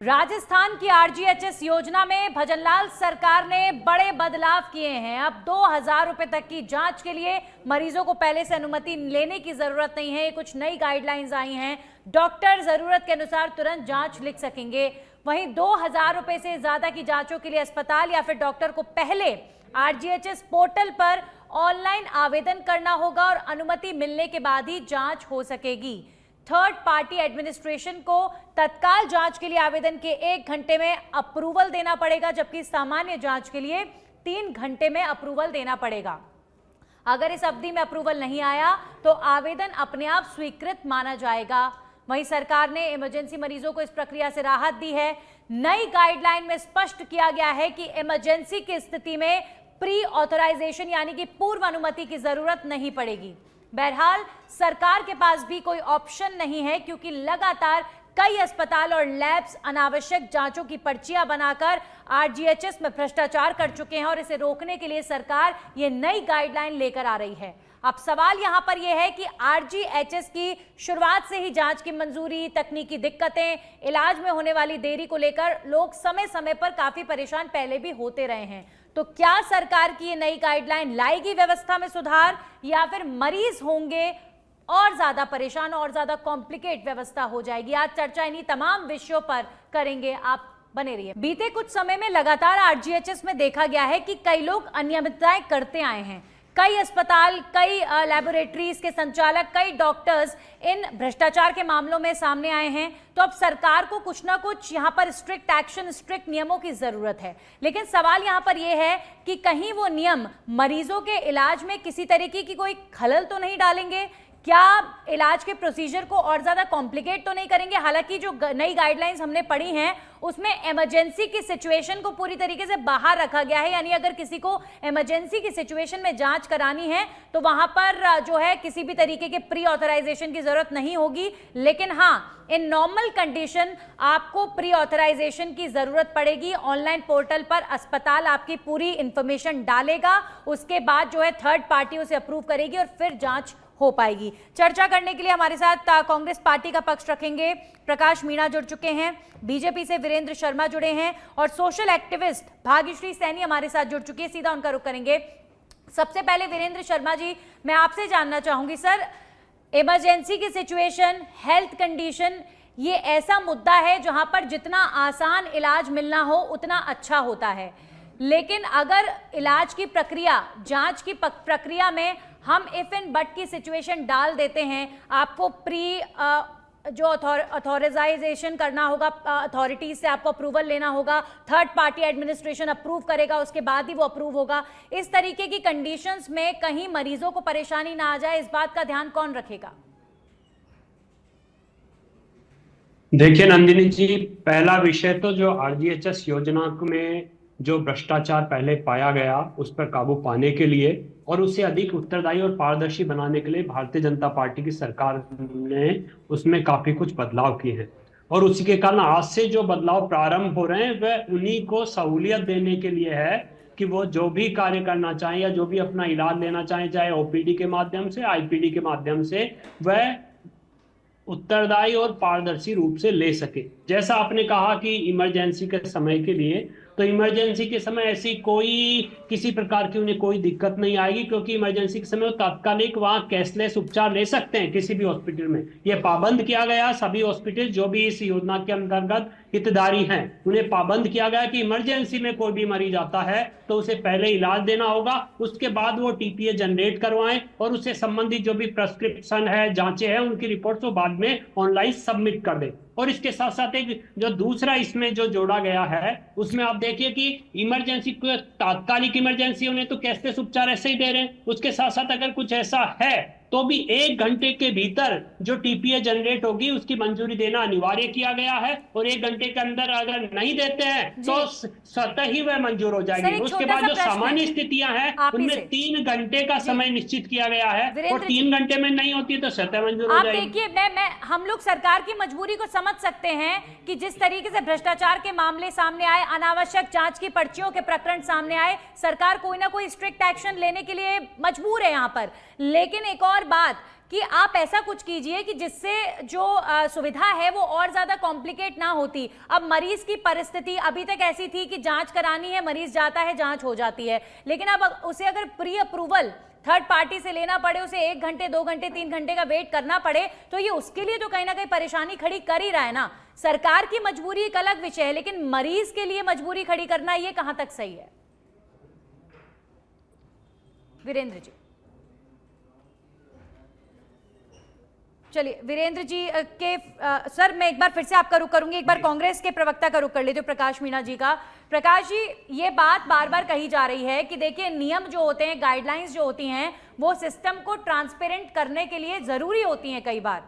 राजस्थान की आरजीएचएस योजना में भजनलाल सरकार ने बड़े बदलाव किए हैं। अब 2000 रुपए तक की जांच के लिए मरीजों को पहले से अनुमति लेने की जरूरत नहीं है। कुछ नई गाइडलाइंस आई हैं। डॉक्टर जरूरत के अनुसार तुरंत जांच लिख सकेंगे। वहीं 2000 रुपए से ज्यादा की जांचों के लिए अस्पताल या फिर डॉक्टर को पहले आरजीएचएस पोर्टल पर ऑनलाइन आवेदन करना होगा और अनुमति मिलने के बाद ही जांच हो सकेगी। थर्ड पार्टी एडमिनिस्ट्रेशन को तत्काल जांच के लिए आवेदन के 1 घंटे में अप्रूवल देना पड़ेगा, जबकि सामान्य जांच के लिए 3 घंटे में अप्रूवल देना पड़ेगा। अगर इस अवधि में अप्रूवल नहीं आया तो आवेदन अपने आप स्वीकृत माना जाएगा। वहीं सरकार ने इमरजेंसी मरीजों को इस प्रक्रिया से राहत दी है। नई गाइडलाइन में स्पष्ट किया गया है कि इमरजेंसी की स्थिति में प्री ऑथराइजेशन यानी कि पूर्व अनुमति की जरूरत नहीं पड़ेगी। बहरहाल सरकार के पास भी कोई ऑप्शन नहीं है, क्योंकि लगातार कई अस्पताल और लैब्स अनावश्यक जांचों की पर्चियां बनाकर आरजीएचएस में भ्रष्टाचार कर चुके हैं और इसे रोकने के लिए सरकार ये नई गाइडलाइन लेकर आ रही है। अब सवाल यहां पर यह है कि आरजीएचएस की शुरुआत से ही जांच की मंजूरी, तकनीकी दिक्कतें, इलाज में होने वाली देरी को लेकर लोग समय समय पर काफी परेशान पहले भी होते रहे हैं। तो क्या सरकार की ये नई गाइडलाइन लाएगी व्यवस्था में सुधार, या फिर मरीज होंगे और ज्यादा परेशान और ज्यादा कॉम्प्लिकेट व्यवस्था हो जाएगी? आज चर्चा इन्हीं तमाम विषयों पर करेंगे, आप बने रहिए। बीते कुछ समय में लगातार आरजीएचएस में देखा गया है कि कई लोग अनियमितताएं करते आए हैं। कई अस्पताल, कई लैबोरेटरीज के संचालक, कई डॉक्टर्स इन भ्रष्टाचार के मामलों में सामने आए हैं। तो अब सरकार को कुछ ना कुछ यहाँ पर स्ट्रिक्ट एक्शन, स्ट्रिक्ट नियमों की जरूरत है। लेकिन सवाल यहाँ पर यह है कि कहीं वो नियम मरीजों के इलाज में किसी तरीके की कोई खलल तो नहीं डालेंगे? क्या इलाज के प्रोसीजर को और ज्यादा कॉम्प्लिकेट तो नहीं करेंगे? हालांकि जो नई गाइडलाइंस हमने पढ़ी हैं उसमें इमरजेंसी की सिचुएशन को पूरी तरीके से बाहर रखा गया है, यानी अगर किसी को इमरजेंसी की सिचुएशन में जांच करानी है तो वहां पर जो है किसी भी तरीके के प्री ऑथराइजेशन की जरूरत नहीं होगी। लेकिन हाँ, इन नॉर्मल कंडीशन आपको प्री ऑथराइजेशन की जरूरत पड़ेगी। ऑनलाइन पोर्टल पर अस्पताल आपकी पूरी इंफॉर्मेशन डालेगा, उसके बाद जो है थर्ड पार्टी उसे अप्रूव करेगी और फिर जांच हो पाएगी। चर्चा करने के लिए हमारे साथ कांग्रेस पार्टी का पक्ष रखेंगे प्रकाश मीणा जुड़ चुके हैं, बीजेपी से वीरेंद्र शर्मा जुड़े हैं और सोशल एक्टिविस्ट भाग्यश्री सैनी हमारे साथ जुड़ चुकी है। सीधा उनका रुख करेंगे। सबसे पहले वीरेंद्र शर्मा जी, मैं आपसे जानना चाहूंगी सर, इमरजेंसी की सिचुएशन, हेल्थ कंडीशन, ये ऐसा मुद्दा है जहां पर जितना आसान इलाज मिलना हो उतना अच्छा होता है। लेकिन अगर इलाज की प्रक्रिया, जांच की प्रक्रिया में हम इफ एंड बट की सिचुएशन डाल देते हैं, आपको प्री जो अथॉराइजेशन करना होगा, अथॉरिटीज से आपको अप्रूवल लेना होगा, थर्ड पार्टी एडमिनिस्ट्रेशन अप्रूव करेगा, उसके बाद ही वो अप्रूव होगा। इस तरीके की कंडीशंस में कहीं मरीजों को परेशानी ना आ जाए, इस बात का ध्यान कौन रखेगा? देखिए नंदिनी जी, पहला विषय तो जो आरजीएचएस योजना में जो भ्रष्टाचार पहले पाया गया उस पर काबू पाने के लिए और उसे अधिक उत्तरदायी और पारदर्शी बनाने के लिए भारतीय जनता पार्टी की सरकार ने उसमें काफी कुछ बदलाव किए हैं। और उसी के कारण आज से जो बदलाव प्रारंभ हो रहे हैं वह उन्हीं को सहूलियत देने के लिए है कि वो जो भी कार्य करना चाहें या जो भी अपना इलाज लेना चाहें, चाहे ओपीडी के माध्यम से, आईपीडी के माध्यम से, वह उत्तरदायी और पारदर्शी रूप से ले सके। जैसा आपने कहा कि इमरजेंसी के समय के लिए, तो इमरजेंसी के समय ऐसी कोई किसी प्रकार की उन्हें कोई दिक्कत नहीं आएगी, क्योंकि इमरजेंसी के समय वो तात्कालिक वहां कैशलेस उपचार ले सकते हैं किसी भी हॉस्पिटल में। यह पाबंद किया गया, सभी हॉस्पिटल जो भी इस योजना के अंतर्गत हितधारी हैं उन्हें पाबंद किया गया कि इमरजेंसी में कोई भी मरीज आता है तो उसे पहले इलाज देना होगा, उसके बाद वो टीपीए जनरेट करवाएं और उससे संबंधित जो भी प्रेस्क्रिप्शन है, जांचें हैं, उनकी रिपोर्ट को बाद में ऑनलाइन सबमिट कर दें। और इसके साथ साथ एक जो दूसरा इसमें जो जोड़ा गया है उसमें आप देखिए कि इमरजेंसी को, तात्कालिक इमरजेंसी उन्हें तो कैशलेस उपचार ऐसे ही दे रहे हैं, उसके साथ साथ अगर कुछ ऐसा है तो भी 1 घंटे के भीतर जो टीपीए जनरेट होगी उसकी मंजूरी देना अनिवार्य किया गया है। और 1 घंटे के अंदर अगर नहीं देते हैं तो स्वतः ही वह मंजूर हो जाएगी। उसके बाद जो सामान्य स्थितियां हैं उनमें 3 घंटे का समय निश्चित किया गया है और 3 घंटे में नहीं होती तो स्वतः मंजूर हो जाएगी। देखिए, मैं हम लोग सरकार की मजबूरी को समझ सकते हैं कि जिस तरीके से भ्रष्टाचार के मामले सामने आए, अनावश्यक जांच की पर्चियों के प्रकरण सामने आए, सरकार कोई ना कोई स्ट्रिक्ट एक्शन लेने के लिए मजबूर है यहाँ पर। लेकिन एक और बात कि आप ऐसा कुछ कीजिए कि जिससे जो सुविधा है वो और ज्यादा कॉम्प्लिकेट ना होती। अब मरीज की परिस्थिति अभी तक ऐसी थी कि जांच करानी है, मरीज जाता है, जांच हो जाती है, लेकिन अब उसे अगर प्री अप्रूवल थर्ड पार्टी से लेना पड़े, उसे 1 घंटे 2 घंटे 3 घंटे का वेट करना पड़े, तो ये उसके लिए तो कहीं ना कहीं परेशानी खड़ी कर ही रहा है ना। सरकार की मजबूरी एक अलग विषय है, लेकिन मरीज के लिए मजबूरी खड़ी करना ये कहां तक सही है? वीरेंद्र जी, चलिए वीरेंद्र जी के सर मैं एक बार फिर से आपका रुख करूंगी, एक बार कांग्रेस के प्रवक्ता का रुख कर लेते हो प्रकाश मीणा जी का। प्रकाश जी, ये बात बार बार कही जा रही है कि देखिए नियम जो होते हैं, गाइडलाइंस जो होती हैं, वो सिस्टम को ट्रांसपेरेंट करने के लिए जरूरी होती हैं कई बार।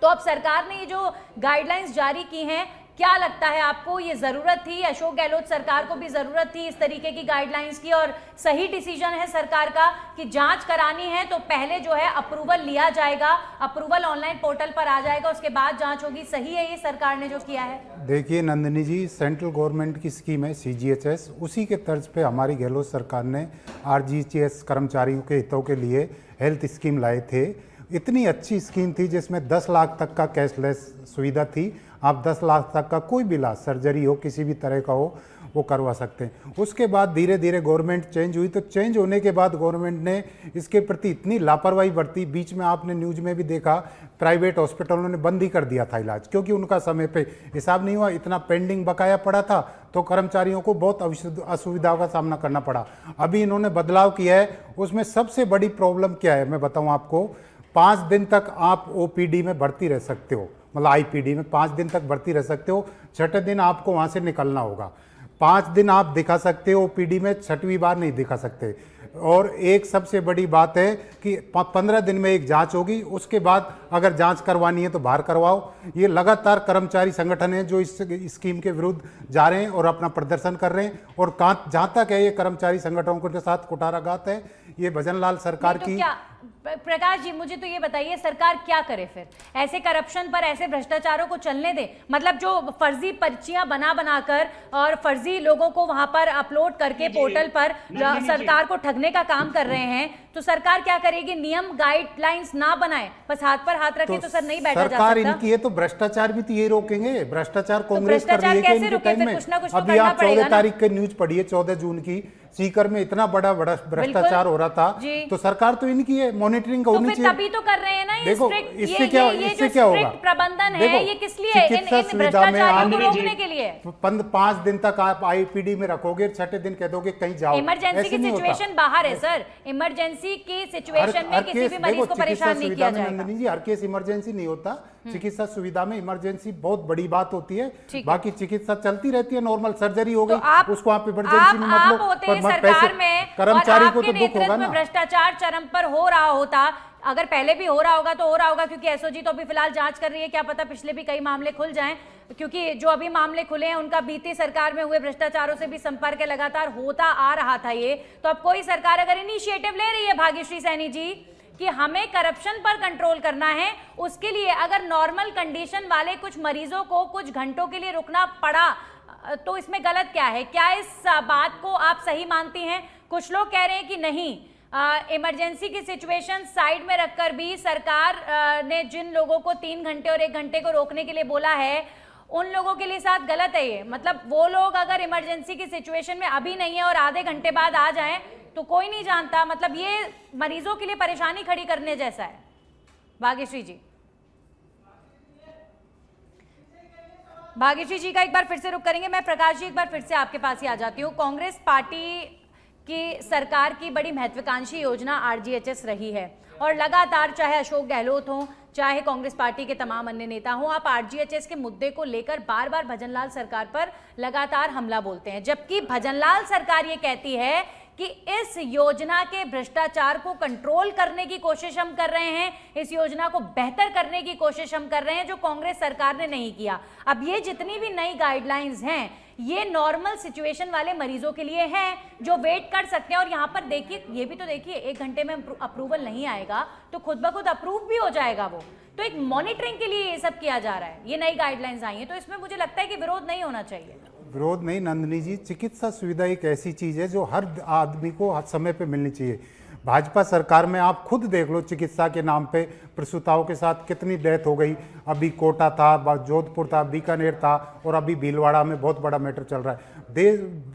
तो अब सरकार ने ये जो गाइडलाइंस जारी की हैं, क्या लगता है आपको ये जरूरत थी? अशोक गहलोत सरकार को भी जरूरत थी इस तरीके की गाइडलाइंस की, और सही डिसीजन है सरकार का कि जांच करानी है तो पहले जो है अप्रूवल लिया जाएगा, अप्रूवल ऑनलाइन पोर्टल पर आ जाएगा, उसके बाद जांच होगी। सही है ये सरकार ने जो किया है? देखिए नंदिनी जी, सेंट्रल गवर्नमेंट की स्कीम है CGHS, उसी के तर्ज पे हमारी गहलोत सरकार ने RGHS कर्मचारियों के हितों के लिए हेल्थ स्कीम लाए थे। इतनी अच्छी स्कीम थी जिसमें 10 लाख तक का कैशलेस सुविधा थी। आप 10 लाख तक का कोई भी इलाज, सर्जरी हो, किसी भी तरह का हो, वो करवा सकते हैं। उसके बाद धीरे धीरे गवर्नमेंट चेंज हुई, तो चेंज होने के बाद गवर्नमेंट ने इसके प्रति इतनी लापरवाही बरती। बीच में आपने न्यूज़ में भी देखा, प्राइवेट हॉस्पिटलों ने बंद ही कर दिया था इलाज, क्योंकि उनका समय पे हिसाब नहीं हुआ, इतना पेंडिंग बकाया पड़ा था, तो कर्मचारियों को बहुत असुविधाओं का सामना करना पड़ा। अभी इन्होंने बदलाव किया है, उसमें सबसे बड़ी प्रॉब्लम क्या है मैं बताऊँ आपको। 5 दिन तक आप OPD में भर्ती रह सकते हो, मतलब IPD में 5 दिन तक भर्ती रह सकते हो। 6ठे दिन आपको वहाँ से निकलना होगा। 5 दिन आप दिखा सकते हो OPD में, 6वीं बार नहीं दिखा सकते। और एक सबसे बड़ी बात है कि 15 दिन में एक जांच होगी, उसके बाद अगर जांच करवानी है तो बाहर करवाओ। ये लगातार कर्मचारी संगठन है जो इस स्कीम के विरुद्ध जा रहे हैं और अपना प्रदर्शन कर रहे हैं। और जहाँ तक है ये कर्मचारी संगठनों के साथ कुठाराघात है, ये भजनलाल सरकार तो की। क्या प्रकाश जी, मुझे तो ये बताइए सरकार क्या करे फिर? ऐसे करप्शन पर, ऐसे भ्रष्टाचारों को चलने दे? मतलब जो फर्जी पर्चियां बना बनाकर और फर्जी लोगों को वहां पर अपलोड करके पोर्टल पर सरकार को ठगने का काम कर रहे हैं, तो सरकार क्या करेगी? नियम गाइडलाइंस ना बनाए, बस हाथ पर हाथ रखे तो सर नहीं बैठा जा सकता। सरकार इनकी है तो भ्रष्टाचार भी तो ये रोकेंगे। भ्रष्टाचार कांग्रेस कर रही है कैसे इनके रोके? टाइम में। कुछ ना कुछ तो अभी करना आप पड़ेगा 14 तारीख की न्यूज पढ़िए, 14 जून की, सीकर में इतना बड़ा भ्रष्टाचार हो रहा था, तो सरकार तो इनकी है, मॉनिटरिंग होनी चाहिए। तभी तो कर रहे हैं ना ये। देखो इससे क्या होगा? प्रबंधन है ये किस लिए? चिकित्सा सुविधा में भ्रष्टाचारियों को रोकने के लिए। 5 दिन तक आप IPD में रखोगे, 6ठे दिन कह दोगे कहीं जाओ। इमरजेंसी की सिचुएशन बाहर है सर, इमरजेंसी की सिचुएशन में किसी भी मरीज को परेशान नहीं किया जाएगा। नंदिनी जी, हर केस इमरजेंसी नहीं होता। चिकित्सा सुविधा में इमरजेंसी बहुत बड़ी बात होती है, बाकी चिकित्सा चलती रहती है। नॉर्मल सर्जरी हो गई, उसको आप इमरजेंसी में मत लो। होते हैं सरकार में, कर्मचारी को तो दुख होगा ना। भ्रष्टाचार चरम पर हो रहा होता, अगर पहले भी हो रहा होगा तो हो रहा होगा, क्योंकि SOG तो अभी फिलहाल जांच कर रही है, क्या पता पिछले भी कई मामले खुल जाएं, क्योंकि जो अभी मामले खुले हैं उनका बीती सरकार में हुए भ्रष्टाचारों से भी संपर्क लगातार होता आ रहा था। ये तो अब कोई सरकार अगर इनिशिएटिव ले रही है भाग्यश्री सैनी जी कि हमें करप्शन पर कंट्रोल करना है, उसके लिए अगर नॉर्मल कंडीशन वाले कुछ मरीजों को कुछ घंटों के लिए रुकना पड़ा, तो इसमें गलत क्या है? क्या इस बात को आप सही मानती हैं? कुछ लोग कह रहे हैं कि नहीं, इमरजेंसी की सिचुएशन साइड में रखकर भी सरकार ने जिन लोगों को 3 घंटे और 1 घंटे को रोकने के लिए बोला है, उन लोगों के लिए साथ गलत है ये। मतलब वो लोग अगर इमरजेंसी की सिचुएशन में अभी नहीं है और आधे घंटे बाद आ जाएं तो कोई नहीं जानता, मतलब ये मरीजों के लिए परेशानी खड़ी करने जैसा है। भाग्यश्री जी, भाग्यश्री जी का एक बार फिर से रुख करेंगे। मैं प्रकाश जी एक बार फिर से आपके पास ही आ जाती हूँ। कांग्रेस पार्टी की सरकार की बड़ी महत्वाकांक्षी योजना RGHS रही है, और लगातार चाहे अशोक गहलोत हो, चाहे कांग्रेस पार्टी के तमाम अन्य नेता हों, आप RGHS के मुद्दे को लेकर बार बार भजनलाल सरकार पर लगातार हमला बोलते हैं, जबकि भजनलाल सरकार ये कहती है कि इस योजना के भ्रष्टाचार को कंट्रोल करने की कोशिश हम कर रहे हैं, इस योजना को बेहतर करने की कोशिश हम कर रहे हैं, जो कांग्रेस सरकार ने नहीं किया। अब ये जितनी भी नई गाइडलाइंस हैं, ये नॉर्मल सिचुएशन वाले मरीजों के लिए हैं जो वेट कर सकते हैं। और यहाँ पर देखिए, ये भी तो देखिए, 1 घंटे में अप्रूवल नहीं आएगा तो खुद ब खुद अप्रूव भी हो जाएगा वो। तो एक मॉनिटरिंग के लिए ये सब किया जा रहा है, ये नई गाइडलाइंस आई है, तो इसमें मुझे लगता है कि विरोध नहीं होना चाहिए। विरोध नहीं नंदिनी जी, चिकित्सा सुविधा एक ऐसी चीज़ है जो हर आदमी को हर समय पे मिलनी चाहिए। भाजपा सरकार में आप खुद देख लो, चिकित्सा के नाम पे प्रसूताओं के साथ कितनी डेथ हो गई। अभी कोटा था, जोधपुर था, बीकानेर था, और अभी भीलवाड़ा में बहुत बड़ा मैटर चल रहा है।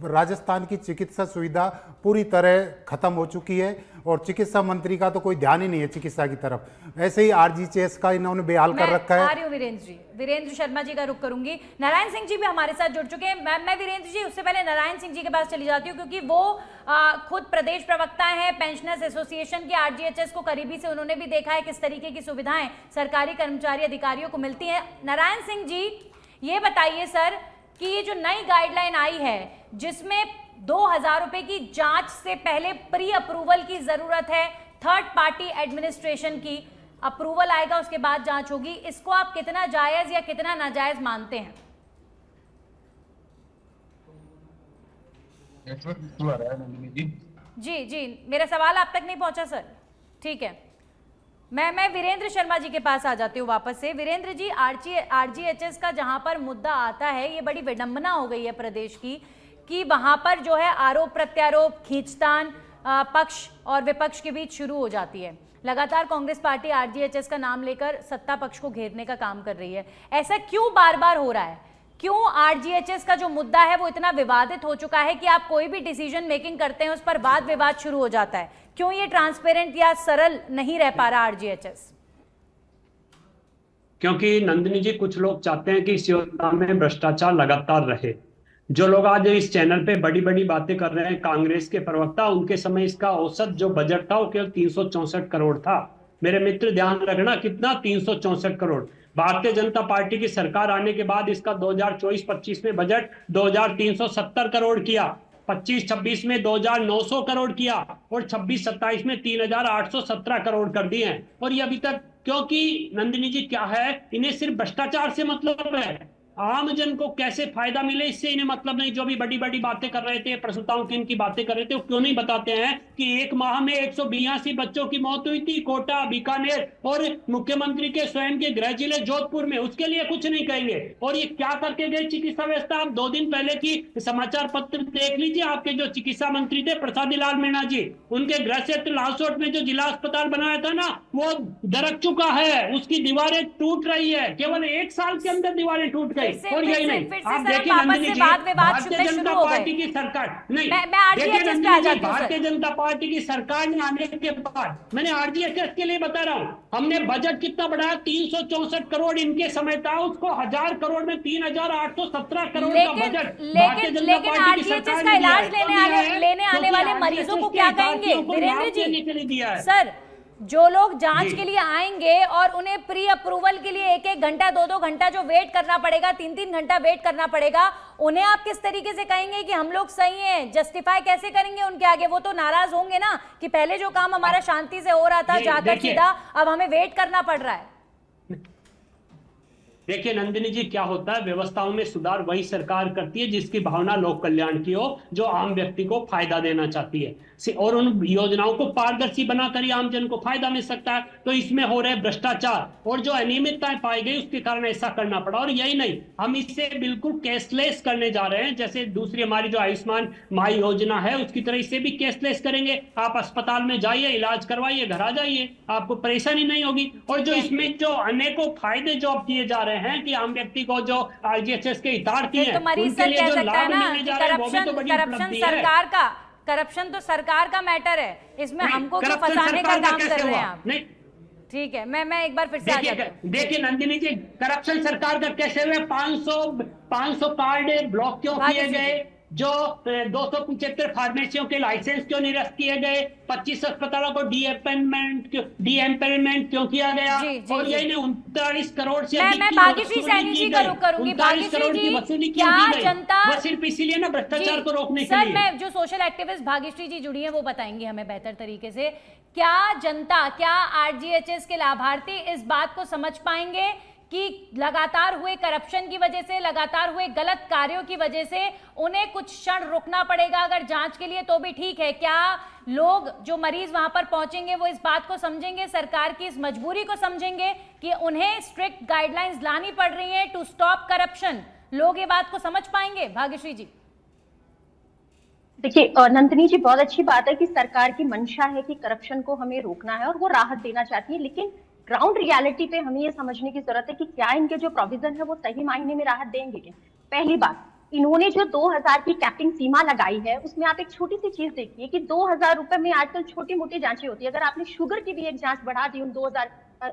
राजस्थान की चिकित्सा सुविधा पूरी तरह खत्म हो चुकी है, और चिकित्सा मंत्री का तो कोई ध्यान ही नहीं है चिकित्सा की तरफ। ऐसे ही आरजीएचएस का इन्होंने बेहाल कर रखा है। आ रही हूँ वीरेंद्र शर्मा जी का रुख करूंगी। नारायण सिंह जी भी हमारे साथ जुड़ चुके हैं। मैं वीरेंद्र जी, उससे पहले नारायण सिंह जी के पास चली जाती हूँ, क्योंकि वो खुद प्रदेश प्रवक्ता हैं पेंशनर्स एसोसिएशन के। आरजीएचएस को करीबी से उन्होंने भी देखा है किस तरीके की सुविधाएं सरकारी कर्मचारी अधिकारियों को मिलती हैं। नारायण सिंह जी, ये बताइए सर कि ये जो नई गाइडलाइन आई है जिसमें 2000 रुपए की जांच से पहले प्री अप्रूवल की जरूरत है, थर्ड पार्टी एडमिनिस्ट्रेशन की अप्रूवल आएगा उसके बाद जांच होगी, इसको आप कितना जायज या कितना नाजायज मानते हैं? जी, मेरा सवाल आप तक नहीं पहुंचा सर। ठीक है, मैं वीरेंद्र शर्मा जी के पास आ जाती हूँ वापस से। वीरेंद्र जी, आरजीएचएस का जहां पर मुद्दा आता है, ये बड़ी विडंबना हो गई है प्रदेश की कि वहां पर जो है आरोप प्रत्यारोप, खींचतान पक्ष और विपक्ष के बीच शुरू हो जाती है। लगातार कांग्रेस पार्टी आरजीएचएस का नाम लेकर सत्ता पक्ष को घेरने का काम कर रही है। ऐसा क्यों बार बार हो रहा है? क्यों आरजीएचएस का जो मुद्दा है वो इतना विवादित हो चुका है कि आप कोई भी डिसीजन मेकिंग करते हैं उस पर वाद विवाद शुरू हो जाता है? क्यों ये ट्रांसपेरेंट या सरल नहीं रह पा रहा आरजीएचएस? क्योंकि नंदिनी जी, कुछ लोग चाहते हैं कि इस योजना में भ्रष्टाचार लगातार रहे। जो लोग आज इस चैनल पे बड़ी बड़ी बातें कर रहे हैं, कांग्रेस के प्रवक्ता, उनके समय इसका औसत जो बजट था वो केवल 364 करोड़ था। मेरे मित्र ध्यान रखना, कितना? 364 करोड़। भारतीय जनता पार्टी की सरकार आने के बाद इसका 2024-25 में बजट 2370 करोड़ किया, 25-26 में 2900 करोड़ किया, और 26-27 में 3817 करोड़ कर दिए हैं। और ये अभी तक, क्योंकि नंदिनी जी क्या है, इन्हें सिर्फ भ्रष्टाचार से मतलब है, आम जन को कैसे फायदा मिले इससे इन्हें मतलब नहीं। जो भी बड़ी बड़ी बातें कर रहे थे, प्रसूताओं की इनकी बातें कर रहे थे, वो क्यों नहीं बताते हैं कि एक माह में 182 बच्चों की मौत हुई थी कोटा, बीकानेर और मुख्यमंत्री के स्वयं के गृह जिले जोधपुर में, उसके लिए कुछ नहीं कहेंगे। और ये क्या करके गए चिकित्सा व्यवस्था? आप 2 दिन पहले की समाचार पत्र देख लीजिए, आपके जो चिकित्सा मंत्री थे प्रसादी लाल मीणा जी, उनके गृह क्षेत्र लालसोट में जो जिला अस्पताल बनाया था ना, वो दरक चुका है, उसकी दीवारें टूट रही है, केवल 1 साल के अंदर दीवारें टूट गई। और यही नहीं, आप देखिए नंदिनी जी, भारतीय जनता पार्टी की सरकार नहीं, देखिए नंदिनी जी, भारतीय जनता पार्टी की सरकार ने आने के बाद, मैंने आरजीएचएस के लिए बता रहा हूं, हमने बजट कितना बढ़ाया? 364 करोड़ इनके समय था, उसको 1000 करोड़ में 3817 करोड़ का बजट भारतीय जनता पार्टी की सरकार का इलाज लेने आने वाले मरीजों को क्या कहेंगे वीरेंद्र जी? सर, जो लोग जांच के लिए आएंगे और उन्हें प्री अप्रूवल के लिए 1-1 घंटा 2-2 घंटा जो वेट करना पड़ेगा, 3-3 घंटा वेट करना पड़ेगा, उन्हें आप किस तरीके से कहेंगे कि हम लोग सही हैं? जस्टिफाई कैसे करेंगे उनके आगे? वो तो नाराज होंगे ना कि पहले जो काम हमारा शांति से हो रहा था जाकर सीधा, अब हमें वेट करना पड़ रहा है। देखिए नंदिनी जी, क्या होता है, व्यवस्थाओं में सुधार वही सरकार करती है जिसकी भावना लोक कल्याण की हो, जो आम व्यक्ति को फायदा देना चाहती है, और उन योजनाओं को पारदर्शी बनाकर ही आम जन को फायदा मिल सकता है। तो इसमें हो रहे भ्रष्टाचार और जो अनियमितताएं पाई गई, उसके कारण ऐसा करना पड़ा। और यही नहीं, हम इसे बिल्कुल कैशलेस करने जा रहे हैं, जैसे दूसरी हमारी जो आयुष्मान माई योजना है उसकी तरह इसे भी कैशलेस करेंगे। आप अस्पताल में जाइए, इलाज करवाइए, घर आ जाइए, आपको परेशानी नहीं होगी। और जो इसमें जो अनेकों फायदे जो किए जा रहे हैं कि आम व्यक्ति को जो आरजीएचएस के हितार्थी हैं, उनके लिए जो लाभ मिलने जा रहे हैं, वो भी तो बड़ी उपलब्धि है। करप्शन तो सरकार का मैटर है, इसमें हमको क्यों फंसाने का काम कर रहे हैं आप? नहीं, ठीक है, मैं एक बार फिर से देखिए नंदिनी जी, करप्शन सरकार का कैसे हुआ? 500 कार्ड ब्लॉक क्यों किए गए? जो 275 फार्मेसियों के लाइसेंस क्यों निरस्त किए गए? 25 अस्पतालों को डीएम्पेयरमेंट क्यों किया गया? और यही नहीं, 39 करोड़ से मैं भाग्यश्री सैनी जी का रुख करूंगी। भाग्यश्री जी, क्या जनता, वो सिर्फ इसीलिए ना, भ्रष्टाचार को रोकने के लिए। सर, मैं जो सोशल एक्टिविस्ट भाग्यश्री जी जुड़ी है वो बताएंगी हमें बेहतर तरीके से। क्या जनता, क्या आरजीएचएस के लाभार्थी इस बात को समझ पाएंगे कि लगातार हुए करप्शन की वजह से, लगातार हुए गलत कार्यों की वजह से उन्हें कुछ क्षण रुकना पड़ेगा अगर जांच के लिए, तो भी ठीक है? क्या लोग, जो मरीज वहां पर पहुंचेंगे, वो इस बात को समझेंगे, सरकार की इस मजबूरी को समझेंगे कि उन्हें स्ट्रिक्ट गाइडलाइंस लानी पड़ रही है टू स्टॉप करप्शन? लोग ये बात को समझ पाएंगे भाग्यश्री जी? देखिए नंदिनी जी, बहुत अच्छी बात है कि सरकार की मंशा है कि करप्शन को हमें रोकना है और वो राहत देना चाहती है, लेकिन ग्राउंड रियलिटी पे हमें ये समझने की जरूरत है कि क्या इनके जो प्रोविजन है वो सही मायने में राहत देंगे क्या। पहली बात, इन्होंने जो 2000 की कैपिंग सीमा लगाई है उसमें आप एक छोटी सी चीज देखिए कि 2000 रुपए में आजकल छोटी मोटी जांचें होती है, अगर आपने शुगर की भी एक जांच बढ़ा दी उन 2000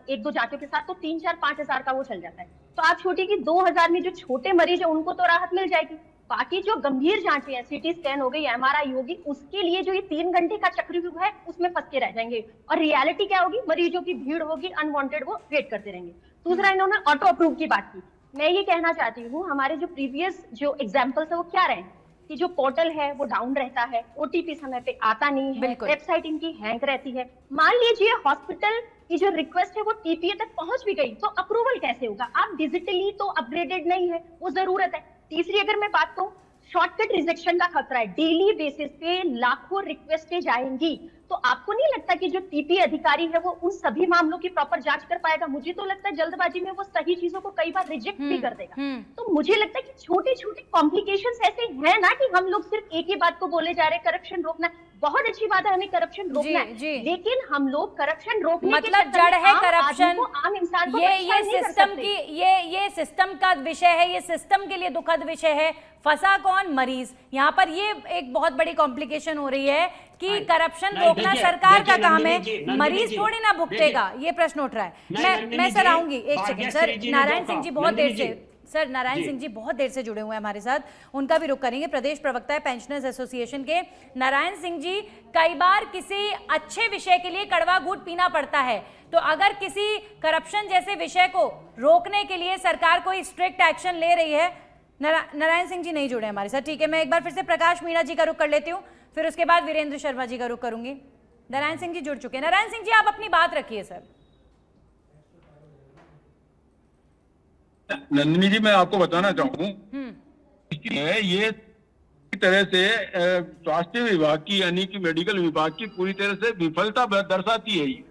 एक दो जांचों के साथ तो 3-4-5 हजार का वो चल जाता है। तो आप छोटी की 2000 में जो छोटे मरीज है उनको तो राहत मिल जाएगी, बाकी जो गंभीर जांचें हैं, सीटी स्कैन हो गई, एमआरआई होगी, उसके लिए जो ये 3 घंटे का चक्रव्यूह है उसमें फंस के रह जाएंगे और रियलिटी क्या होगी, मरीजों की भीड़ होगी, अनवांटेड वो वेट करते रहेंगे। दूसरा, इन्होंने ऑटो अप्रूव की बात की। मैं ये कहना चाहती हूँ हमारे जो प्रीवियस जो एग्जाम्पल्स है वो क्या रहे कि जो पोर्टल है वो डाउन रहता है, ओटीपी समय पे आता नहीं है, बिल्कुल। वेबसाइट इनकी हैंग रहती है। मान लीजिए हॉस्पिटल की जो रिक्वेस्ट है वो टीपीए तक पहुंच भी गई तो अप्रूवल कैसे होगा, आप डिजिटली तो अपग्रेडेड नहीं है, वो जरूरत है। तीसरी अगर मैं बात कहूँ, शॉर्टकट रिजेक्शन का खतरा है, डेली बेसिस पे लाखों रिक्वेस्टें जाएंगी, तो आपको नहीं लगता कि जो टीपी अधिकारी है वो उन सभी मामलों की प्रॉपर जांच कर पाएगा? मुझे तो लगता है जल्दबाजी में वो सही चीजों को कई बार रिजेक्ट भी कर देगा। तो मुझे लगता है कि छोटे छोटे कॉम्प्लिकेशंस ऐसे हैं ना कि हम लोग सिर्फ एक ही बात को बोले जा रहे हैं, करप्शन रोकना बहुत अच्छी बात है, हमें करप्शन रोकना है, जी। लेकिन हम लोग करप्शन रोकने के मतलब चक्कर जड़ में है आम करप्शन, आदमी को, आम इंसान को ये परेशान नहीं कर सिस्टम सकते। की ये सिस्टम का विषय है, ये सिस्टम के लिए दुखद विषय है। फंसा कौन? मरीज। यहाँ पर ये एक बहुत बड़ी कॉम्प्लिकेशन हो रही है कि करप्शन नहीं, रोकना देखिए, सरकार का देखिए, काम नंदिनी है, जी, नंदिनी मरीज जी, थोड़ी ना भुगतेगा, ये प्रश्न उठ रहा है। नहीं, मैं नंदिनी सर जी, आऊंगी, एक सेकंड सर। भाग्यश्री जी ने नारायण जो सिंह जी कहा, बहुत देर नंदिनी से, जी। सर नारायण जी। सिंह जी बहुत देर से जुड़े हुए हैं हमारे साथ, उनका भी रुख करेंगे। प्रदेश प्रवक्ता है पेंशनर्स एसोसिएशन के नारायण सिंह जी, कई बार किसी अच्छे विषय के लिए कड़वा घूंट पीना पड़ता है, तो अगर किसी करप्शन जैसे विषय को रोकने के लिए सरकार कोई स्ट्रिक्ट एक्शन ले रही है। नारायण सिंह जी नहीं जुड़े हमारे साथ, ठीक है। मैं एक बार फिर से प्रकाश मीणा जी का रुख कर लेती हूँ, फिर उसके बाद वीरेंद्र शर्मा जी का रुख करूंगी। नारायण सिंह जी जुड़ चुके हैं। नारायण सिंह जी, आप अपनी बात रखिए सर। नंदिनी जी, मैं आपको बताना चाहूँ ये तरह से स्वास्थ्य विभाग की यानी कि मेडिकल विभाग की पूरी तरह से विफलता दर्शाती है ये।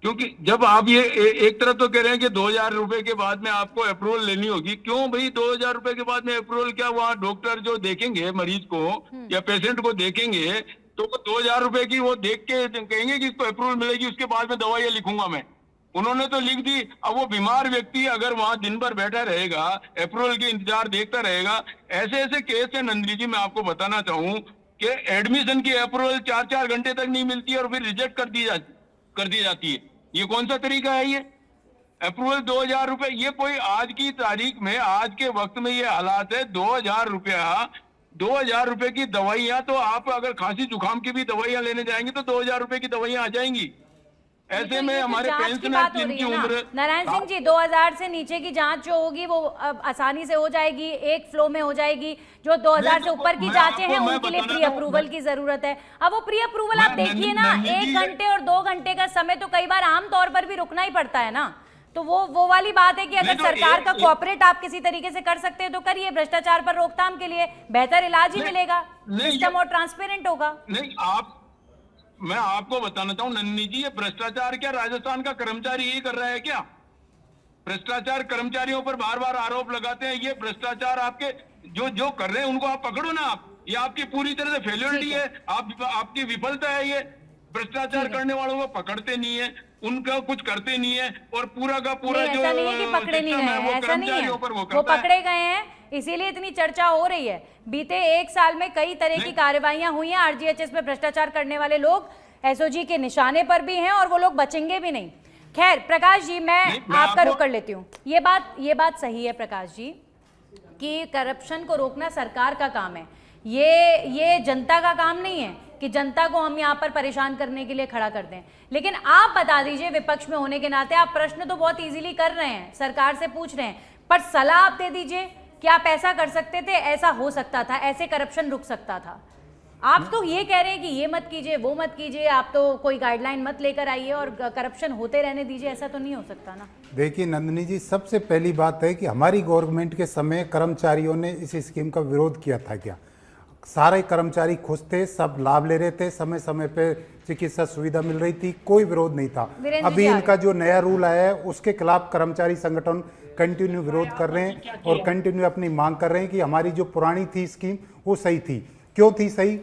क्योंकि जब आप ये एक तरफ तो कह रहे हैं कि 2000 रुपए के बाद में आपको अप्रूवल लेनी होगी, क्यों भाई 2000 रुपए के बाद में अप्रूवल? क्या वहाँ डॉक्टर जो देखेंगे मरीज को या पेशेंट को देखेंगे तो वो 2000 रुपए की वो देख के कहेंगे कि इसको अप्रूवल मिलेगी, उसके बाद में दवाइयाँ लिखूंगा मैं। उन्होंने तो लिख दी। अब वो बीमार व्यक्ति अगर वहां दिन भर बैठा रहेगा, अप्रूवल के इंतजार देखता रहेगा, ऐसे ऐसे केस है नंदिनी जी। मैं आपको बताना चाहूँ कि एडमिशन की अप्रूवल 4-4 घंटे तक नहीं मिलती है और फिर रिजेक्ट कर दी जाती है। ये कौन सा तरीका है? ये अप्रूवल 2000 रुपए, ये कोई आज की तारीख में, आज के वक्त में ये हालात है। 2000 रुपए की दवाइयां, तो आप अगर खांसी जुकाम की भी दवाइयां लेने जाएंगे तो 2000 रुपए की दवाइयां आ जाएंगी। ऐसे में हमारे पेंशनर जिनकी उम्र, नारायण सिंह जी, 2000 से नीचे की जांच जो होगी वो आसानी से हो जाएगी, एक फ्लो में हो जाएगी। जो 2000 से ऊपर की जांचें हैं उनके लिए प्री अप्रूवल की जरूरत है। अब वो प्री अप्रूवल आप देखिए ना, 1 घंटे और 2 घंटे का समय तो कई बार आम तौर पर भी रुकना ही पड़ता है ना। तो वो वाली बात है कि अगर सरकार का कोऑपरेट आप किसी तरीके से कर सकते हैं तो करिए। भ्रष्टाचार पर रोकथाम के लिए बेहतर इलाज ही मिलेगा, सिस्टम और ट्रांसपेरेंट होगा। नहीं, मैं आपको बताना चाहूँ नन्नी जी, ये भ्रष्टाचार क्या राजस्थान का कर्मचारी ही कर रहा है क्या? भ्रष्टाचार कर्मचारियों पर बार बार आरोप लगाते हैं। ये भ्रष्टाचार आपके जो कर रहे हैं उनको आप पकड़ो ना। आप, ये आपकी पूरी तरह से फेलियरिटी है, आपकी विफलता है। ये भ्रष्टाचार करने वालों को पकड़ते नहीं है, उनका कुछ करते नहीं है, और पूरा का पूरा जो ऐसा नहीं है कि पकड़े नहीं गए, ऐसा नहीं है, वो पकड़े गए हैं, इसीलिए इतनी चर्चा हो रही है। बीते 1 साल में कई तरह की कार्रवाइयां हुई हैं। आरजीएचएस में भ्रष्टाचार करने वाले लोग एसओजी के निशाने पर भी हैं और वो लोग बचेंगे भी नहीं। खैर प्रकाश जी, मैं आपका रुख कर लेती हूँ। ये बात सही है प्रकाश जी कि करप्शन को रोकना सरकार का काम है, ये जनता का काम नहीं है कि जनता को हम यहाँ पर परेशान करने के लिए खड़ा कर दें। लेकिन आप बता दीजिए, विपक्ष में होने के नाते आप प्रश्न तो बहुत इजीली कर रहे हैं, सरकार से पूछ रहे हैं, पर सलाह आप दे दीजिए कि आप ऐसा कर सकते थे, ऐसा हो सकता था, ऐसे करप्शन रुक सकता था। आप तो ये कह रहे हैं कि ये मत कीजिए, वो मत कीजिए, आप तो कोई गाइडलाइन मत लेकर आइए और करप्शन होते रहने दीजिए, ऐसा तो नहीं हो सकता ना। देखिए नंदिनी जी, सबसे पहली बात है कि हमारी गवर्नमेंट के समय कर्मचारियों ने इस स्कीम का विरोध किया था क्या? सारे कर्मचारी खुश थे, सब लाभ ले रहे थे, समय समय पे चिकित्सा सुविधा मिल रही थी, कोई विरोध नहीं था। अभी इनका जो नया रूल आया है उसके खिलाफ कर्मचारी संगठन कंटिन्यू विरोध कर रहे हैं और कंटिन्यू अपनी मांग कर रहे हैं कि हमारी जो पुरानी थी स्कीम वो सही थी। क्यों थी सही?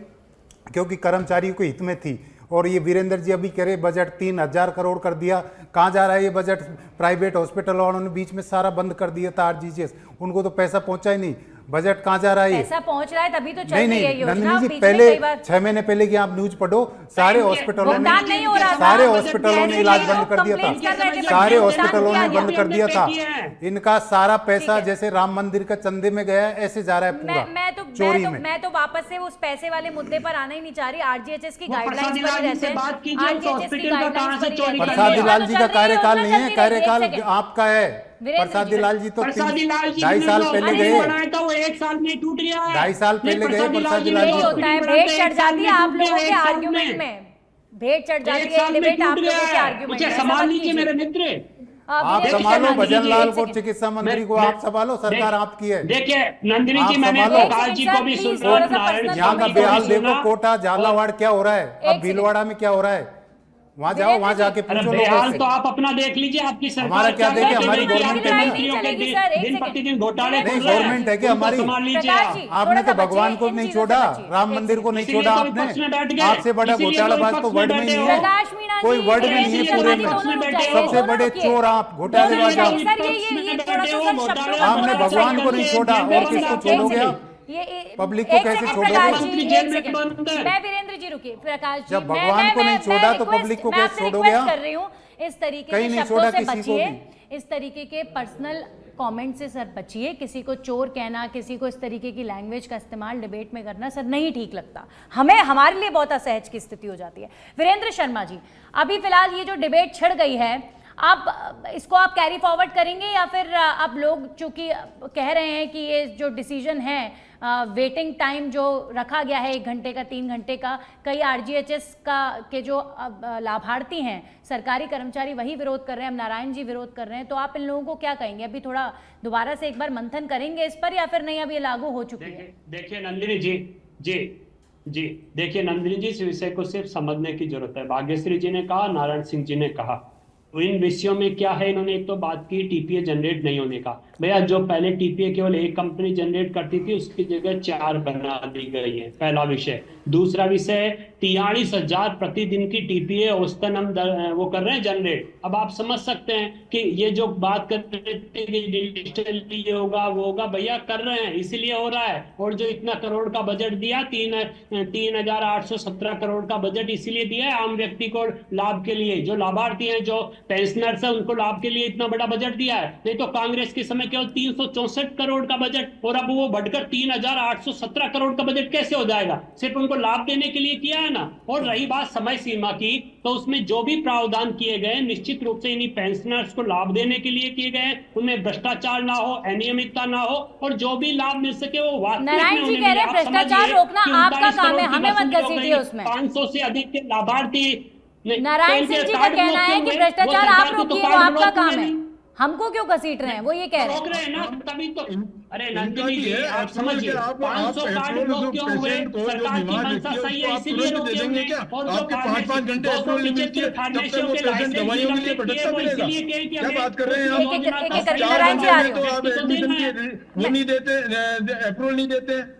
क्योंकि कर्मचारियों के हित में थी। और ये वीरेंद्र जी अभी कह रहे बजट 3000 करोड़ कर दिया, कहाँ जा रहा है ये बजट? प्राइवेट हॉस्पिटल वालों ने बीच में सारा बंद कर दिया था आरजीजीएस, उनको तो पैसा पहुंचा ही नहीं। बजट कहाँ जा रहा है? पैसा पहुंच रहा है तभी तो चल नहीं रही है नहीं योजना। नंदिनी जी, बीच में पहले कई बार 6 महीने पहले की आप न्यूज पढ़ो, सारे हॉस्पिटलों ने भुगतान नहीं हो रहा था। सारे हॉस्पिटलों ने इलाज ऐसे बंद कर दिया कंप्लेंट कर रहे थे, था, सारे भुगतान हॉस्पिटलों किया ने गया। बंद कर दिया था। इनका सारा पैसा है। जैसे राम मंदिर का चंदे में गया है, ऐसे जा रहा है पूरा चोरी में। मैं तो वापस से उस पैसे वाले मुद्दे पर आना ही नहीं चाह रही। आरजीएचएस की गाइडलाइंस प्रसादी पर लाल ही जी रहते से हैं। बात कीजिए, उस RGHS की हॉस्पिटल का कहाँ से guidelines चोरी पर ही कर रहते प्रसादी हैं। लाल जी का कार्यकाल नहीं है, कार्यकाल एक सेकंड। आपका है। वीरेंद्र प्रसादी जी, लाल जी तो प्रसादी लाल जी 2.5 साल पहले गए, बनाया था, वो 1 साल में टूट गया है। 2.5 साल पहले गए प्रसादी लाल यही जी होता है, तो। भेंट चढ़ जाती है आप लोगों के आर्ग्यूमेंट में, भेंट चढ़ जाती है डिबेट आप लोगों के आर्ग्यूमेंट में। संभाल लीजिए मेरे मित्र। आप वीरेंद्र जी, संभालो नंदिनी भजन जी, लाल एक को, सेकंड। चिकित्सा मंत्री को आप संभालो, सरकार आपकी है। देखिए नंदिनी आप जी, मैंने संभालो। प्रकाश जी को भी एक सुना, सेकंड, थोड़ा सा नारायण personal यहाँ का comment बेहाल करिए। देखो, कोटा झालावाड़ क्या हो रहा है, अब सेकंड। भीलवाड़ा में क्या हो रहा है, वहाँ जाओ, वीरेंद्र वहाँ जी, जाके अरे पूछो लोगों बेहाल से। तो आप अपना देख लीजिए, आपकी सरकार हमारा क्या देखे, कर रही हमारी है, गवर्नमेंट आपके है ना। मंत्रियों के चलेगी सर, एक दिन सेकंड। प्रतिदिन घोटाले नहीं, कर रहे हैं। गवर्नमेंट है कि उनको हमारी? संभाल लीजिए प्रकाश आप। जी, आपने थोड़ा तो सा भगवान बचिए, को इन नहीं चीजों से छोड़ा, बचिए। राम एक मंदिर को नहीं इसीलिए छोड़ा तो आपने। विपक्ष में बैठ गए। आपसे बड़ा इसीलिए तो घोटालाबाज तो विपक्ष में वर्ल्ड में बैठे नहीं हो। है, प्रकाश मीणा कोई जी, वर्ड में नहीं है वीरेंद्र पूरे जी, में। दोनों रुक जाइए, सबसे दोनों बड़े रुकिए। चोर आप, घोटालेबाज दोनों आप। रुकिए, सर, ये थोड़ा सा सर शब्दों का आपने होना भगवान को चाहिए। नहीं छोड़ा और एक किसको सेकंड, छोड़ोगे एक आप? सेकंड। ये पब्लिक को एक कैसे सेकंड, छोड़ोगे? प्रकाश जी, मंत्री एक जेल में सेकंड। बंद है। मैं वीरेंद्र जी रुकिए, प्रकाश जी, जब मैं- भगवान मैं- को नहीं मैं छोड़ा तो request- पब्लिक को मैं कैसे आपसे छोड़ोगे request आप? कर रही हूँ, इस तरीके कहीं के नहीं शब्दों छोड़ा से किसी को बचिए, इस तरीके के पर्सनल कमेंट से सर बचिए। किसी को चोर कहना, किसी को इस तरीके की लैंग्वेज का इस्तेमाल डिबेट में करना सर नहीं ठीक लगता, हमें हमारे लिए बहुत असहज की स्थिति हो जाती है। वीरेंद्र शर्मा जी, अभी फिलहाल ये जो डिबेट छिड़ गई है, आप इसको आप कैरी फॉरवर्ड करेंगे या फिर अब लोग चूंकि कह रहे हैं कि ये जो डिसीजन है, वेटिंग टाइम जो रखा गया है 1 घंटे का, 3 घंटे का, कई आरजीएचएस का के जो लाभार्थी हैं, सरकारी कर्मचारी, वही विरोध कर रहे हैं, अब नारायण जी विरोध कर रहे हैं, तो आप इन लोगों को क्या कहेंगे? अभी थोड़ा दोबारा से एक बार मंथन करेंगे इस पर या फिर नहीं, अब ये लागू हो चुकी है? देखिए नंदिनी जी, जी देखिए नंदिनी जी, इस विषय को सिर्फ समझने की जरूरत है। भाग्यश्री जी ने कहा, नारायण सिंह जी ने कहा, तो इन विषयों में क्या है, इन्होंने एक तो बात की टीपीए जनरेट नहीं होने का। भैया, जो पहले टीपीए केवल एक कंपनी जनरेट करती थी, उसकी जगह 4 बना दी गई है, पहला विषय। दूसरा विषय, 43,000 प्रतिदिन की टीपीए औसतन हम वो कर रहे हैं जनरेट। अब आप समझ सकते हैं कि ये जो बात कर रहे थे कि डिजिटल ये होगा वो होगा, भैया कर रहे हैं, इसीलिए हो रहा है। और जो इतना करोड़ का बजट दिया, 3,817 करोड़ का बजट इसीलिए दिया है आम व्यक्ति को लाभ के लिए, जो लाभार्थी हैं, जो पेंशनर्स है, उनको लाभ के लिए इतना बड़ा बजट दिया है। नहीं तो कांग्रेस के समय केवल 364 करोड़ का बजट, और अब वो बढ़कर 3,817 करोड़ का बजट कैसे हो जाएगा? सिर्फ उनको लाभ देने के लिए किया है ना। और रही बात समय सीमा की, तो उसमें जो भी प्रावधान किए गए निश्चित रूप से इन्हीं पेंशनर्स को लाभ देने के लिए किए गए, उनमें भ्रष्टाचार ना हो, अनियमितता ना हो, और जो भी लाभ मिल सके वो वास्तविक में नारायण जी उन्हें कह रहे मिले। हैं आप भ्रष्टाचार समझिए रोकना कि आपका 39 काम है, करोड़ की हमें मत वसूली हो घसीटिए गई, उसमें। 500 से अधिक के लाभार्थी। नारायण सिंह जी का कहना है कि भ्रष्टाचार आप रोकिए, वो आपका काम है, हमको क्यों घसीट रहे हैं, वो ये कह रहे रोक हैं। रहे हैं ना, तभी तो। अरे इनका नंदिनी भी जी, है, आप समझिए, 500 कार्ड पेट्रोल लोग जो क्यों हुए? पेशेंट को जो सरकार की बीमार मंशा व्यक्ति है, सही उसको है, आप इसीलिए तुरंत दे रोके देंगे हुए। क्या? और जो आपके 5-5 घंटे 275 पेट्रोल नहीं मिलती है, तब तक फार्मेसियों वो के पेशेंट लाइसेंस दवाइयों के लिए निलंबित भटकता किए, वो मिलेगा। इसलिए किए कि क्या हमें बात कर रहे हैं आप? एक- एक- एक- एक- योजना नारायण जी आ रही तो हूँ। आप एडमिशन की वो नहीं देते, अप्रूवल नहीं देते हैं।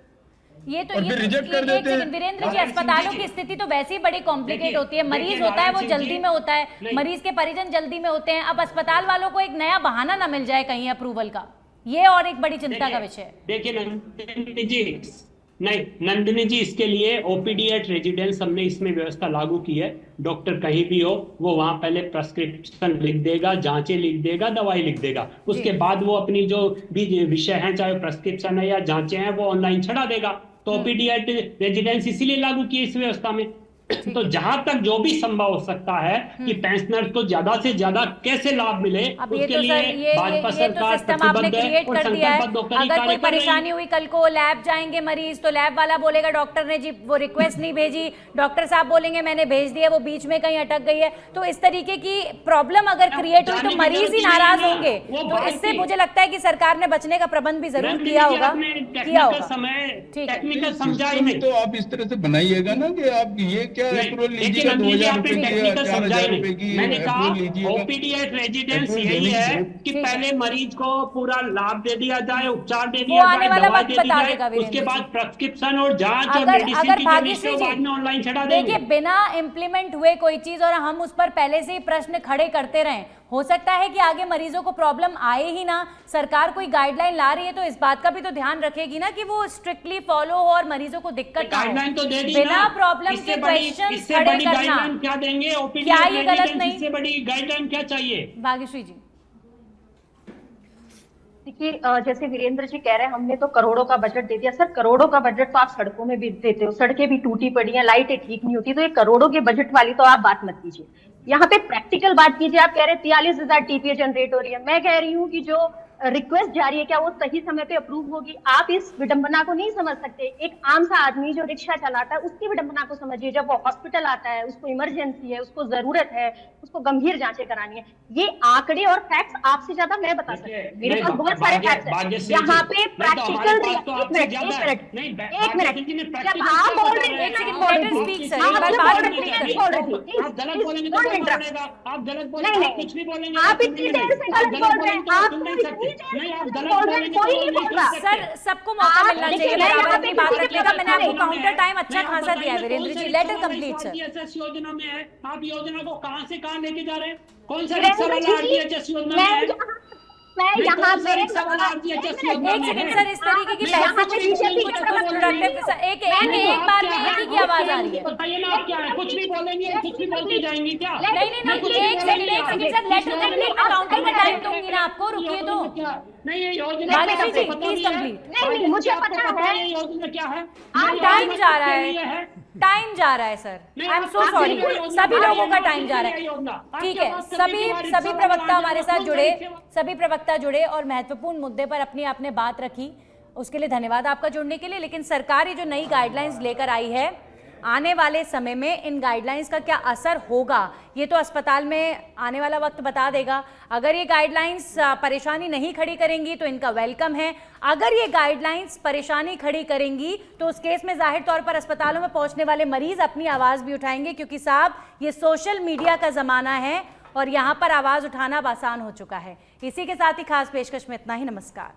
ये तो और ये फिर reject कर एक देते हैं। सेकंड, वीरेंद्र जी, नारायण सिंह अस्पतालों जी, की स्थिति तो वैसे ही बड़ी कॉम्प्लिकेट देखिए, होती है। मरीज देखिए, होता है वो नारायण सिंह जल्दी जी, में होता है, नहीं। मरीज के परिजन जल्दी में होते हैं, अब अस्पताल वालों को एक नया बहाना ना मिल जाए कहीं अप्रूवल का, ये और एक बड़ी चिंता का विषय है। देखिए नंदिनी जी, नहीं नंदिनी जी, इसके लिए ओपीडी एट रेजिडेंस हमने इसमें व्यवस्था लागू की है। डॉक्टर कहीं भी हो, वो वहां पहले प्रेस्क्रिप्शन लिख देगा, जांचें लिख देगा, दवाई लिख देगा, उसके बाद वो अपनी जो भी विषय है, चाहे प्रेस्क्रिप्शन है या जांचें हैं, वो ऑनलाइन चढ़ा देगा। तो ओपीडी एट रेजिडेंस इसीलिए लागू की इस व्यवस्था में। तो जहां तक जो भी संभव हो सकता है कि पेंशनर्स को ज्यादा से ज्यादा कैसे लाभ मिले, अब ये उसके तो लिए सर भाजपा ये तो सरकार सिस्टम आपने प्रतिबद्ध है क्रिएट और कर दिया है। संकल्पबद्ध होकर ये अगर कार्य कोई कर रही है। परेशानी हुई, कल को लैब जाएंगे मरीज, तो लैब वाला बोलेगा डॉक्टर ने जी वो रिक्वेस्ट नहीं भेजी, डॉक्टर साहब बोलेंगे मैंने भेज दिया, वो बीच में कहीं अटक गई है। तो इस तरीके की प्रॉब्लम अगर क्रिएट हुई तो मरीज ही नाराज होंगे। तो इससे मुझे लगता है कि सरकार ने बचने का प्रबंध भी जरूर किया होगा, टेक्निकल ठीक है। समझा ही नहीं। तो आप इस तरह से बनाइएगा ना कि आप ये क्या नहीं, अप्रूवल देखिए लीजिएगा, नंदिनी जी 2000 आपने रुपए की टेक्निकल 4000 समझाई रुपए नहीं। की मैंने कहा अप्रूवल लीजिएगा। ओपीडी एट रेजिडेंस अप्रूवल यही देने है से- कि ठीक है। पहले मरीज को पूरा लाभ दे दिया जाए, उपचार दे वो दिया आने जाए, वाला दवा वक्त दे दी बता जाए, देगा वीरेंद्र उसके जी। बाद प्रेस्क्रिप्शन और जांच और अगर मेडिसिन अगर की जो लिस्ट भाग्यश्री है वो जी बाद में ऑनलाइन चढ़ा देंगे। देखिए, बिना इम्प्लीमेंट हुए कोई चीज और हम उस पर पहले से ही प्रश्न खड़े करते रहें, हो सकता है कि आगे मरीजों को प्रॉब्लम आए ही ना। सरकार कोई गाइडलाइन ला रही है तो इस बात का भी तो ध्यान रखेगी ना कि वो स्ट्रिक्टली फॉलो हो और मरीजों को दिक्कत ना हो। गाइडलाइन तो दे दी बिना ना। प्रॉब्लम इससे के बड़ी क्वेश्चंस खड़े करना, गाइडलाइन क्या देंगे? ओपीडी क्या एट ये गलत रेजिडेंस, नहीं? इससे बड़ी गाइडलाइन क्या चाहिए? भाग्यश्री जी देखिए, जैसे वीरेंद्र जी कह रहे हैं हमने तो करोड़ों का बजट दे दिया। सर, करोड़ों का बजट तो आप सड़कों में भी देते हो, सड़कें भी टूटी पड़ी हैं, लाइटें ठीक नहीं होती, तो ये करोड़ों के बजट वाली तो आप बात मत कीजिए। यहाँ पे प्रैक्टिकल बात कीजिए। आप कह रहे हैं 43,000 टीपीए जनरेट हो रही है, मैं कह रही हूँ कि जो रिक्वेस्ट जारी है क्या वो सही समय पे अप्रूव होगी? आप इस विडंबना को नहीं समझ सकते। एक आम सा आदमी जो रिक्शा चलाता है उसकी विडंबना को समझिए। जब वो हॉस्पिटल आता है, उसको इमरजेंसी है, उसको जरूरत है, उसको गंभीर जांचें करानी है। ये आंकड़े और फैक्ट्स आपसे ज्यादा मैं बता सकती हूँ, मेरे पास बहुत सारे फैक्ट्स हैं। यहाँ पे प्रैक्टिकल, एक मिनट, जब आप बोल रहे थे, एक second, let us speak, sir। एक बार बात करते आप गलत बोलेंगे तो कौन बोलेगा? आप गलत बोलेंगे, नहीं, आप कुछ भी बोलेंगे, आप इतनी देर से गलत बोल रहे हैं, आप सुन नहीं इतनी सकते। देर नहीं, आप से गलत बोल रहे हैं, बोलेंगे तो कोई बोल नहीं नहीं बोल रहा। सकते। सर, सबको मौका आप मिलना देखिए, चाहिए मैं बराबर यहाँ अपनी पे बात किसी रखने के का। मैंने आपको नहीं, काउंटर टाइम अच्छा नहीं, आप खासा दिया है बताइए, वीरेंद्र कौन जी, सा लेट इट रिक्शा कंप्लीट वाला सर। RDSS योजना में है? आप योजना को कहां से कहां लेके जा रहे हैं? कौन सा वीरेंद्र रिक्शा वाला जी, RDSS योजना में है? मैं नहीं, यहाँ कौन सा पे रिक्शा वाला RDSS योजना एक में सेकंड है? सर, इस तरीके की नहीं, आप बहस कुछ भी बोलेंगे, कुछ तो बोल रही प्रोडक्टिव हैं। एक बार में एक ही की आवाज आ रही है। बताइए ना आप क्या है? कुछ भी बोलेंगे, कुछ भी बोलते जाएंगे क्या? नहीं एक second sir, let to complete. मैं काउंटर का टाइम दूंगी ना आपको, रुकिए तो। नहीं, ये योजना भाग्यश्री जी, पता प्लीज नहीं है। कंप्लीट। नहीं, मुझे आपको पता है। ये योजना क्या है? टाइम जा रहा ये है, टाइम जा रहा है सर, नहीं, आई एम आप सो सॉरी। किसी भी योजना सभी का लोगों का योजना, टाइम जा रहा किसी भी योजना। है, आप ठीक क्या है। बात करते हैं कि हमारी सभी रिक्शा प्रवक्ता वाला हमारे जो साथ कौन जुड़े, सा रिक्शा? सभी प्रवक्ता जुड़े और महत्वपूर्ण मुद्दे पर अपनी आपने बात रखी, उसके लिए धन्यवाद आपका जुड़ने के लिए। लेकिन सरकार ये जो नई गाइडलाइंस लेकर आई है, आने वाले समय में इन गाइडलाइंस का क्या असर होगा ये तो अस्पताल में आने वाला वक्त बता देगा। अगर ये गाइडलाइंस परेशानी नहीं खड़ी करेंगी तो इनका वेलकम है। अगर ये गाइडलाइंस परेशानी खड़ी करेंगी तो उस केस में जाहिर तौर पर अस्पतालों में पहुंचने वाले मरीज अपनी आवाज भी उठाएंगे, क्योंकि साहब ये सोशल मीडिया का जमाना है और यहाँ पर आवाज उठाना आसान हो चुका है। इसी के साथ ही खास पेशकश में इतना ही। नमस्कार।